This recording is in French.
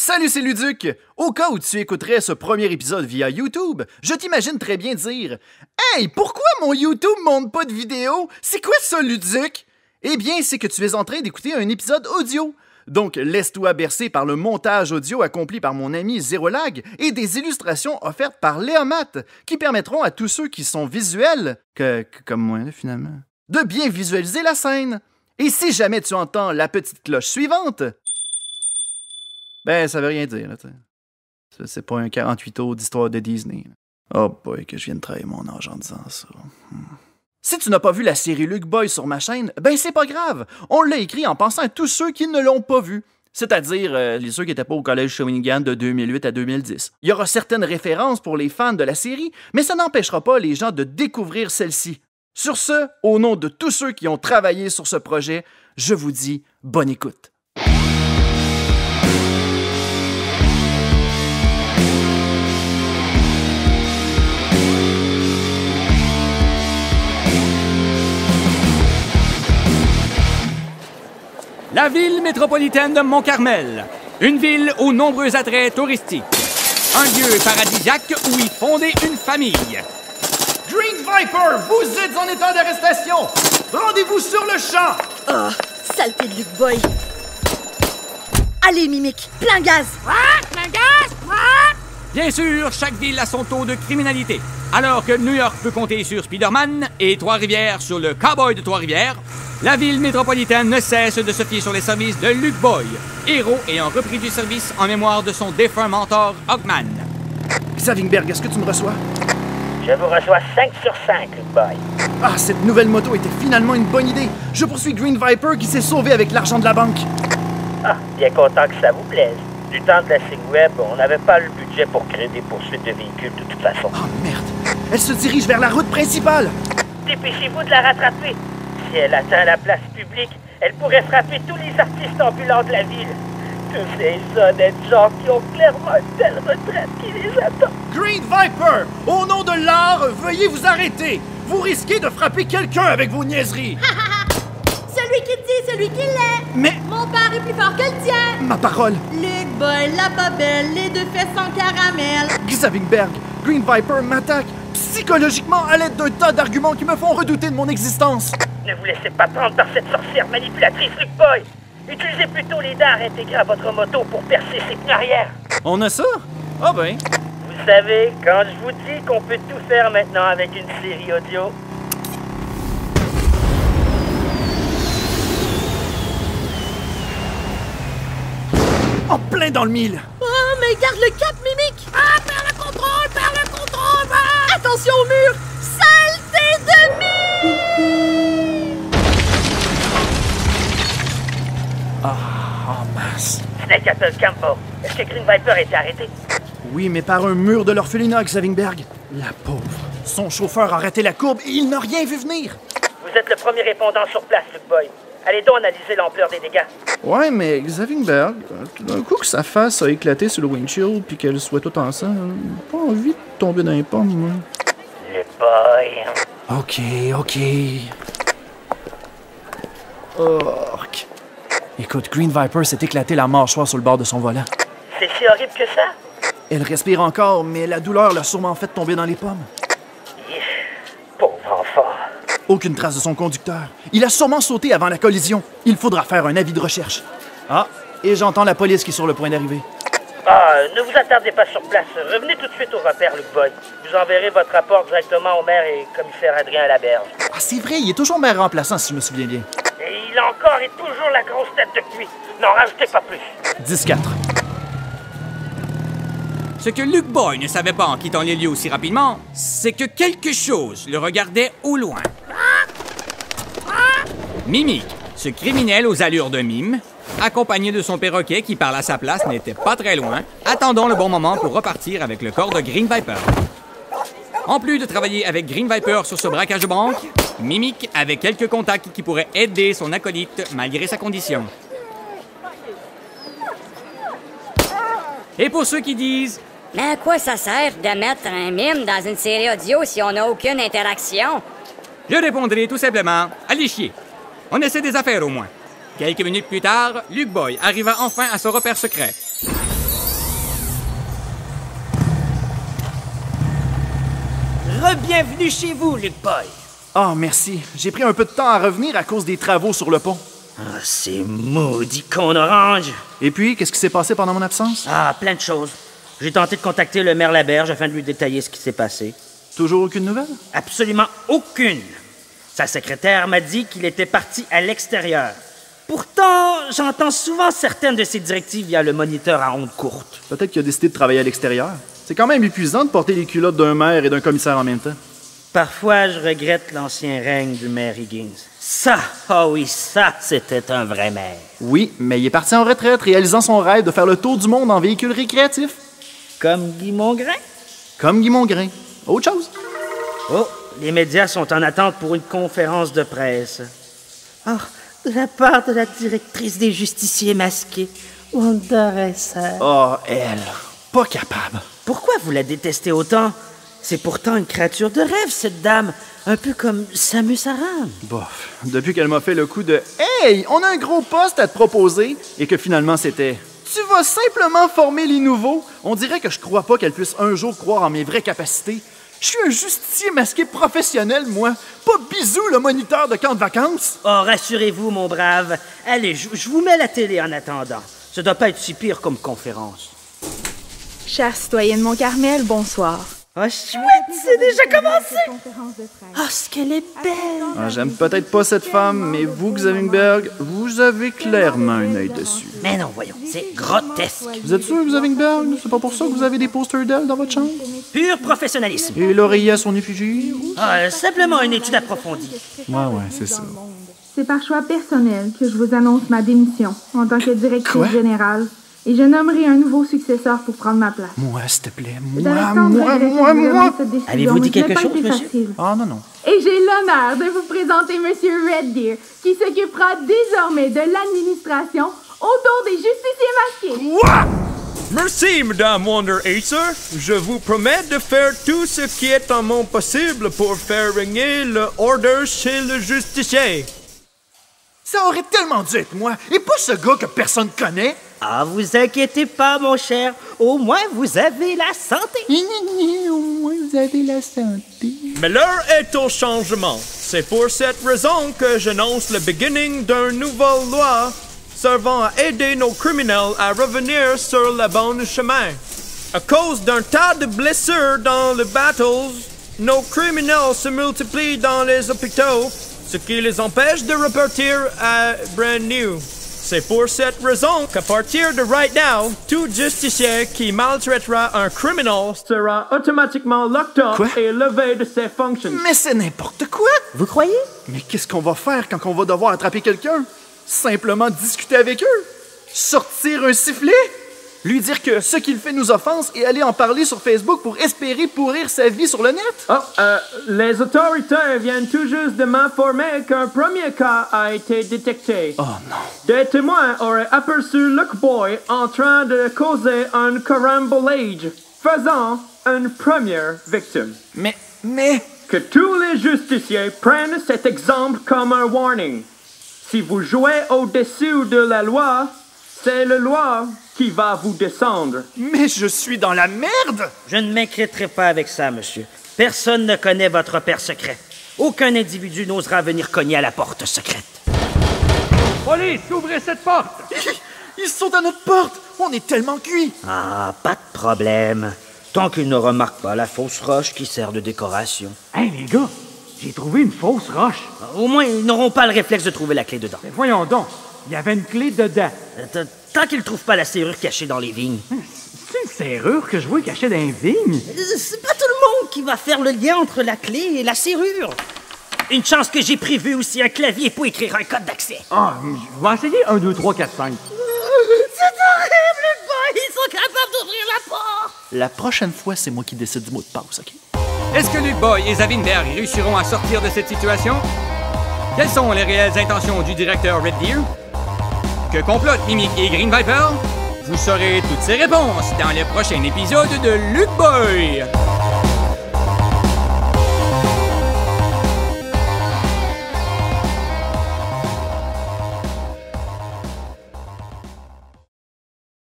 Salut, c'est Luduc! Au cas où tu écouterais ce premier épisode via YouTube, je t'imagine très bien dire « Hey, pourquoi mon YouTube montre pas de vidéo? C'est quoi ça, Luduc? » Eh bien, c'est que tu es en train d'écouter un épisode audio. Donc, laisse-toi bercer par le montage audio accompli par mon ami Zérolag et des illustrations offertes par Léomat qui permettront à tous ceux qui sont visuels, comme moi, finalement, de bien visualiser la scène. Et si jamais tu entends la petite cloche suivante, ben, ça veut rien dire, là, t'sais. C'est pas un 48 tours d'histoire de Disney. Là. Oh boy, que je viens de trahir mon âge en disant ça. Si tu n'as pas vu la série Luke Boy sur ma chaîne, ben c'est pas grave. On l'a écrit en pensant à tous ceux qui ne l'ont pas vu. C'est-à-dire ceux qui n'étaient pas au collège Shawinigan de 2008 à 2010. Il y aura certaines références pour les fans de la série, mais ça n'empêchera pas les gens de découvrir celle-ci. Sur ce, au nom de tous ceux qui ont travaillé sur ce projet, je vous dis bonne écoute. La ville métropolitaine de Mont-Carmel, une ville aux nombreux attraits touristiques, un lieu paradisiaque où y fonder une famille. Green Viper, vous êtes en état d'arrestation! Rendez-vous sur le champ! Oh, saleté de Luke Boy! Allez, Mimic, plein gaz! Plein gaz! Bien sûr, chaque ville a son taux de criminalité. Alors que New York peut compter sur Spider-Man et Trois-Rivières sur le cowboy de Trois-Rivières, la ville métropolitaine ne cesse de se fier sur les services de Luke Boy, héros ayant repris du service en mémoire de son défunt mentor Hawkman. Xavingberg, est-ce que tu me reçois? Je vous reçois 5 sur 5, Luke Boy. Ah, cette nouvelle moto était finalement une bonne idée. Je poursuis Green Viper qui s'est sauvé avec l'argent de la banque. Ah, bien content que ça vous plaise. Du temps de la SIG Web, on n'avait pas le budget pour créer des poursuites de véhicules de toute façon. Oh merde! Elle se dirige vers la route principale! Dépêchez-vous de la rattraper. Si elle atteint la place publique, elle pourrait frapper tous les artistes ambulants de la ville. Tous ces honnêtes gens qui ont clairement une belle retraite qui les attend. Green Viper! Au nom de l'art, veuillez vous arrêter! Vous risquez de frapper quelqu'un avec vos niaiseries! Celui qui dit, celui qui l'est! Mais... Mon père est plus fort que le tien! ma parole! Luke Boy, la babelle, les deux fesses en caramel! Xavingberg, Green Viper m'attaque psychologiquement à l'aide d'un tas d'arguments qui me font redouter de mon existence! Ne vous laissez pas prendre par cette sorcière manipulatrice, Luke Boy. Utilisez plutôt les dards intégrés à votre moto pour percer ses pneus arrière. On a ça? Ah ben... Vous savez, quand je vous dis qu'on peut tout faire maintenant avec une série audio... En plein dans le mille! Oh, mais garde le cap, Mimic! Ah, perds le contrôle! Ah! Attention au mur! Saleté de mille! Ah, en masse. Snake Apple Campo, est-ce que Green Viper a été arrêté? Oui, mais par un mur de l'orphelinat, Xavingberg. La pauvre. Son chauffeur a raté la courbe et il n'a rien vu venir. Vous êtes le premier répondant sur place, Luke Boy. Allez donc analyser l'ampleur des dégâts. Ouais, mais Xavingberg, tout d'un coup que sa face a éclaté sur le windshield puis qu'elle soit toute ensemble, pas envie de tomber dans les pommes, moi. Luke Boy... Ok. Ork. Écoute, Green Viper s'est éclaté la mâchoire sur le bord de son volant. C'est si horrible que ça? Elle respire encore, mais la douleur l'a sûrement fait tomber dans les pommes. Pauvre enfant. Aucune trace de son conducteur. Il a sûrement sauté avant la collision. Il faudra faire un avis de recherche. Ah, et j'entends la police qui est sur le point d'arriver. Ah, ne vous attardez pas sur place. Revenez tout de suite au repère, Luke Boy. Vous enverrez votre rapport directement au maire et commissaire Adrien Laberge. Ah, c'est vrai, il est toujours maire remplaçant, si je me souviens bien. Et il a encore et toujours la grosse tête depuis. N'en rajoutez pas plus. 10-4. Ce que Luke Boy ne savait pas en quittant les lieux aussi rapidement, c'est que quelque chose le regardait au loin. Mimic, ce criminel aux allures de mime, accompagné de son perroquet qui, par à sa place, n'était pas très loin, attendant le bon moment pour repartir avec le corps de Green Viper. En plus de travailler avec Green Viper sur ce braquage de banque, Mimic avait quelques contacts qui pourraient aider son acolyte malgré sa condition. Et pour ceux qui disent « Mais à quoi ça sert de mettre un mime dans une série audio si on n'a aucune interaction? » Je répondrai tout simplement « Allez chier! On essaie des affaires au moins. » Quelques minutes plus tard, Luke Boy arriva enfin à son repère secret. re-bienvenue chez vous, Luke Boy. Ah, merci. J'ai pris un peu de temps à revenir à cause des travaux sur le pont. Ah, c'est maudit con orange. Et puis, qu'est-ce qui s'est passé pendant mon absence? Ah, plein de choses. J'ai tenté de contacter le maire Laberge afin de lui détailler ce qui s'est passé. Toujours aucune nouvelle? Absolument aucune. Sa secrétaire m'a dit qu'il était parti à l'extérieur. Pourtant, j'entends souvent certaines de ses directives via le moniteur à ondes courtes. Peut-être qu'il a décidé de travailler à l'extérieur. C'est quand même épuisant de porter les culottes d'un maire et d'un commissaire en même temps. Parfois, je regrette l'ancien règne du maire Higgins. Ça, oui, ça, c'était un vrai maire. Oui, mais il est parti en retraite, réalisant son rêve de faire le tour du monde en véhicule récréatif. Comme Guy Mongrain. Comme Guy Mongrain. Autre chose. Oh, les médias sont en attente pour une conférence de presse. Oh, de la part de la directrice des justiciers masqués, Wanda Resser. Oh, elle. Pas capable. Pourquoi vous la détestez autant? C'est pourtant une créature de rêve, cette dame. Un peu comme Samus Aran. Bof. Depuis qu'elle m'a fait le coup de « Hey, on a un gros poste à te proposer » et que finalement c'était « Tu vas simplement former les nouveaux », on dirait que je crois pas qu'elle puisse un jour croire en mes vraies capacités. Je suis un justicier masqué professionnel, moi. Pas Bisou, le moniteur de camp de vacances. Oh, rassurez-vous, mon brave. Allez, je vous mets la télé en attendant. Ça doit pas être si pire comme conférence. Chère citoyenne Mont-Carmel, bonsoir. Oh, chouette, c'est déjà commencé! Oh, ce qu'elle est belle! Ah, j'aime peut-être pas cette femme, mais vous, Xavingberg, vous avez clairement un œil dessus. Mais non, voyons, c'est grotesque. Vous êtes sûr, Xavingberg? C'est pas pour ça que vous avez des posters d'elle dans votre chambre? Pur professionnalisme. Et l'oreiller à son effigie? Ah, simplement une étude approfondie. Ouais, c'est ça. C'est par choix personnel que je vous annonce ma démission en tant que directrice générale. Et je nommerai un nouveau successeur pour prendre ma place. Moi, s'il te plaît. Moi. Avez-vous dit quelque chose, monsieur? Ah, non. Et j'ai l'honneur de vous présenter Monsieur Red Deer, qui s'occupera désormais de l'administration autour des justiciers masqués. Quoi? Merci, Madame Wonder Acer. Je vous promets de faire tout ce qui est en mon possible pour faire régner l'ordre chez le justicier. Ça aurait tellement dû être moi, et pas ce gars que personne connaît. Ah, vous inquiétez pas, mon cher. Au moins, vous avez la santé. Au moins, vous avez la santé. Mais l'heure est au changement. C'est pour cette raison que j'annonce le beginning d'une nouvelle loi servant à aider nos criminels à revenir sur le bon chemin. À cause d'un tas de blessures dans les battles, nos criminels se multiplient dans les hôpitaux, ce qui les empêche de repartir à brand new. C'est pour cette raison qu'à partir de right now, tout justicier qui maltraitera un criminel sera automatiquement locked up et levé de ses fonctions. Mais c'est n'importe quoi! Vous croyez? Mais qu'est-ce qu'on va faire quand on va devoir attraper quelqu'un? Simplement discuter avec eux? Sortir un sifflet? Lui dire que ce qu'il fait nous offense et aller en parler sur Facebook pour espérer pourrir sa vie sur le net? Les autorités viennent tout juste de m'informer qu'un premier cas a été détecté. Oh non. Des témoins auraient aperçu Luke Boy en train de causer un carambolage, faisant une première victime. Mais... Que tous les justiciers prennent cet exemple comme un warning. Si vous jouez au-dessus de la loi, c'est la loi qui va vous descendre. Mais je suis dans la merde! Je ne m'inquiéterai pas avec ça, monsieur. Personne ne connaît votre père secret. Aucun individu n'osera venir cogner à la porte secrète. Police, ouvrez cette porte! Ils sont à notre porte! On est tellement cuits! Ah, pas de problème. Tant qu'ils ne remarquent pas la fausse roche qui sert de décoration. Hey, les gars, j'ai trouvé une fausse roche. Au moins, ils n'auront pas le réflexe de trouver la clé dedans. Mais voyons donc, il y avait une clé dedans. Tant qu'ils ne trouvent pas la serrure cachée dans les vignes. C'est une serrure que je vois cachée dans les vignes? C'est pas tout le monde qui va faire le lien entre la clé et la serrure. Une chance que j'ai prévu aussi un clavier pour écrire un code d'accès. Ah, je vais essayer 1, 2, 3, 4, 5. C'est horrible, boy! Ils sont capables d'ouvrir la porte! La prochaine fois, c'est moi qui décide du mot de passe, OK? Est-ce que Luke Boy et Xavingberg réussiront à sortir de cette situation? Quelles sont les réelles intentions du directeur Red Deer? Que complotent Mimic et Green Viper? Vous saurez toutes ces réponses dans le prochain épisode de Luke Boy!